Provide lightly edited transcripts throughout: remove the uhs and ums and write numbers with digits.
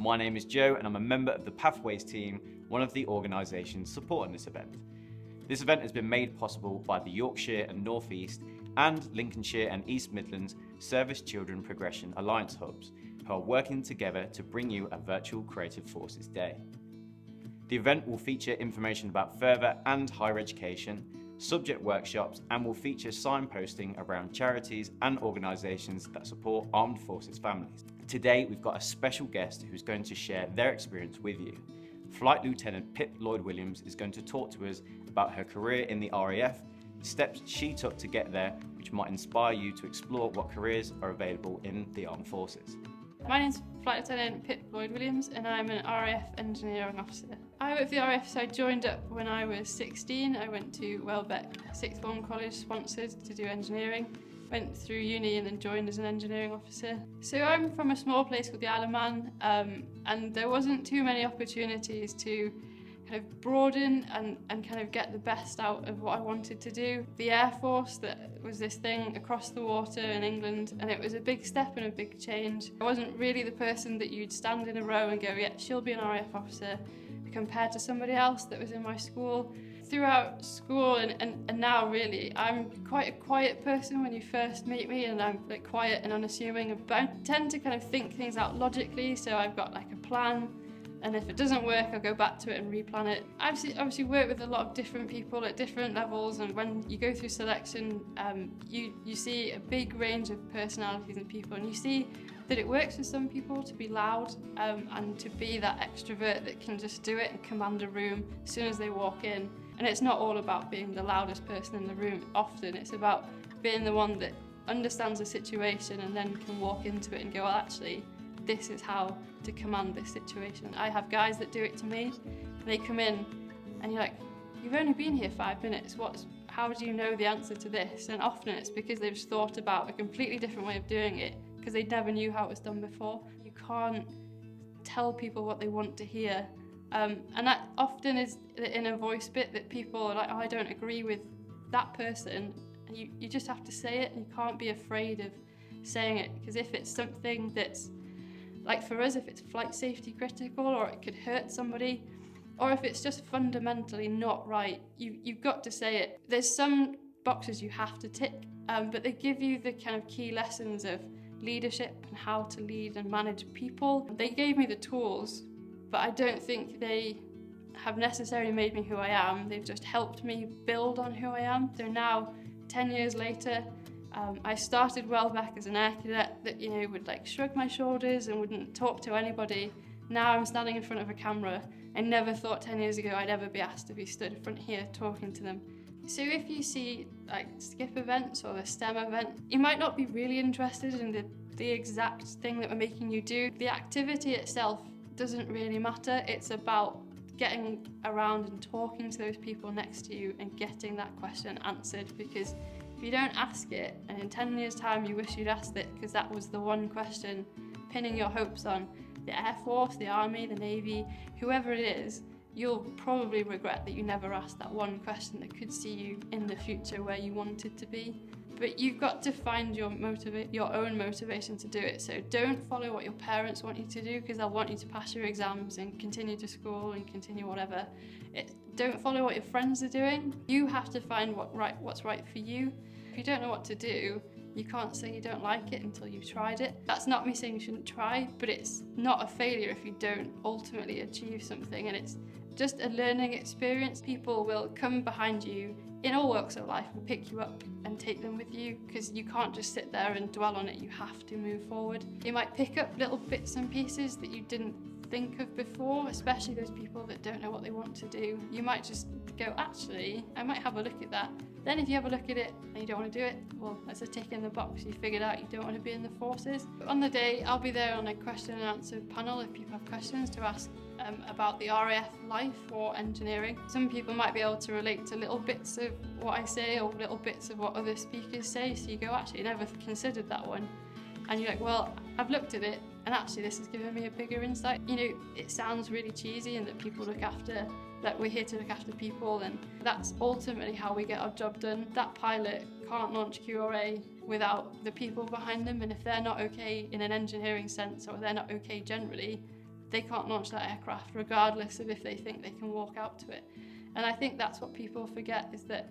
My name is Joe and I'm a member of the Pathways team, one of the organisations supporting this event. This event has been made possible by the Yorkshire and North East and Lincolnshire and East Midlands Service Children Progression Alliance Hubs, who are working together to bring you a virtual Creative Forces Day. The event will feature information about further and higher education, subject workshops, and will feature signposting around charities and organisations that support armed forces families. Today we've got a special guest who's going to share their experience with you. Flight Lieutenant Pip Lloyd-Williams is going to talk to us about her career in the RAF, the steps she took to get there, which might inspire you to explore what careers are available in the armed forces. My name's Flight Lieutenant Pip Lloyd-Williams and I'm an RAF engineering officer. I work for the RAF, so I joined up when I was 16. I went to Welbeck Sixth Form College, sponsored, to do engineering. Went through uni and then joined as an engineering officer. So I'm from a small place called the Isle of Man, and there wasn't too many opportunities to kind of broaden and kind of get the best out of what I wanted to do. The Air Force, that was this thing across the water in England, and it was a big step and a big change. I wasn't really the person that you'd stand in a row and go, yeah, she'll be an RAF officer, compared to somebody else that was in my school. Throughout school and now really, I'm quite a quiet person when you first meet me, and I'm like quiet and unassuming, but I tend to kind of think things out logically, so I've got like a plan, and if it doesn't work I'll go back to it and replan it. I've obviously worked with a lot of different people at different levels, and when you go through selection you see a big range of personalities and people, and you see that it works for some people to be loud and to be that extrovert that can just do it and command a room as soon as they walk in. And it's not all about being the loudest person in the room. Often it's about being the one that understands the situation and then can walk into it and go, well, actually, this is how to command this situation. I have guys that do it to me. They come in and you're like, you've only been here 5 minutes. How do you know the answer to this? And often it's because they've just thought about a completely different way of doing it, because they never knew how it was done before. You can't tell people what they want to hear. And that often is the inner voice bit that people are like, oh, I don't agree with that person. And you just have to say it, and you can't be afraid of saying it, because if it's something that's, like for us, if it's flight safety critical or it could hurt somebody, or if it's just fundamentally not right, you've got to say it. There's some boxes you have to tick, but they give you the kind of key lessons of leadership and how to lead and manage people. They gave me the tools, but I don't think they have necessarily made me who I am. They've just helped me build on who I am. So now, 10 years later, I started Welbeck as an air cadet that, would like shrug my shoulders and wouldn't talk to anybody. Now I'm standing in front of a camera. I never thought 10 years ago I'd ever be asked to be stood in front here talking to them. So if you see like skip events or the STEM event, you might not be really interested in the exact thing that we're making you do. The activity itself doesn't really matter. It's about getting around and talking to those people next to you and getting that question answered, because if you don't ask it and in 10 years time you wish you'd asked it because that was the one question pinning your hopes on the Air Force, the Army, the Navy, whoever it is, you'll probably regret that you never asked that one question that could see you in the future where you wanted to be. But you've got to find your own motivation to do it. So don't follow what your parents want you to do, because they'll want you to pass your exams and continue to school and continue whatever. Don't follow what your friends are doing. You have to find what's right for you. If you don't know what to do, you can't say you don't like it until you've tried it. That's not me saying you shouldn't try, but it's not a failure if you don't ultimately achieve something, and it's just a learning experience. People will come behind you in all walks of life and pick you up and take them with you, because you can't just sit there and dwell on it. You have to move forward. You might pick up little bits and pieces that you didn't think of before, especially those people that don't know what they want to do. You might just go, actually, I might have a look at that. Then if you have a look at it and you don't want to do it, well, that's a tick in the box. You figured out you don't want to be in the forces. But on the day, I'll be there on a question and answer panel if people have questions to ask about the RAF life or engineering. Some people might be able to relate to little bits of what I say or little bits of what other speakers say, so you go, actually, I never considered that one. And you're like, well, I've looked at it and actually this has given me a bigger insight. It sounds really cheesy and that people look after, that we're here to look after people, and that's ultimately how we get our job done. That pilot can't launch QRA without the people behind them, and if they're not okay in an engineering sense, or they're not okay generally, they can't launch that aircraft regardless of if they think they can walk out to it. And I think that's what people forget, is that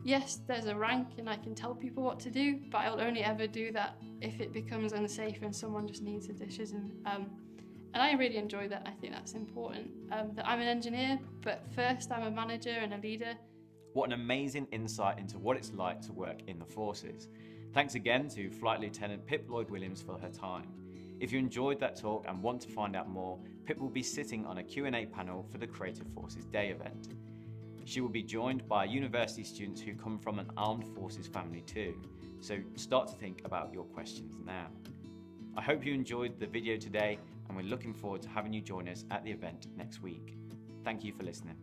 yes, there's a rank and I can tell people what to do, but I'll only ever do that if it becomes unsafe and someone just needs a decision. And I really enjoy that. I think that's important, that I'm an engineer, but first I'm a manager and a leader. What an amazing insight into what it's like to work in the forces. Thanks again to Flight Lieutenant Pip Lloyd-Williams for her time. If you enjoyed that talk and want to find out more, Pip will be sitting on a Q&A panel for the Creative Forces Day event. She will be joined by university students who come from an armed forces family too, so start to think about your questions now. I hope you enjoyed the video today, and we're looking forward to having you join us at the event next week. Thank you for listening.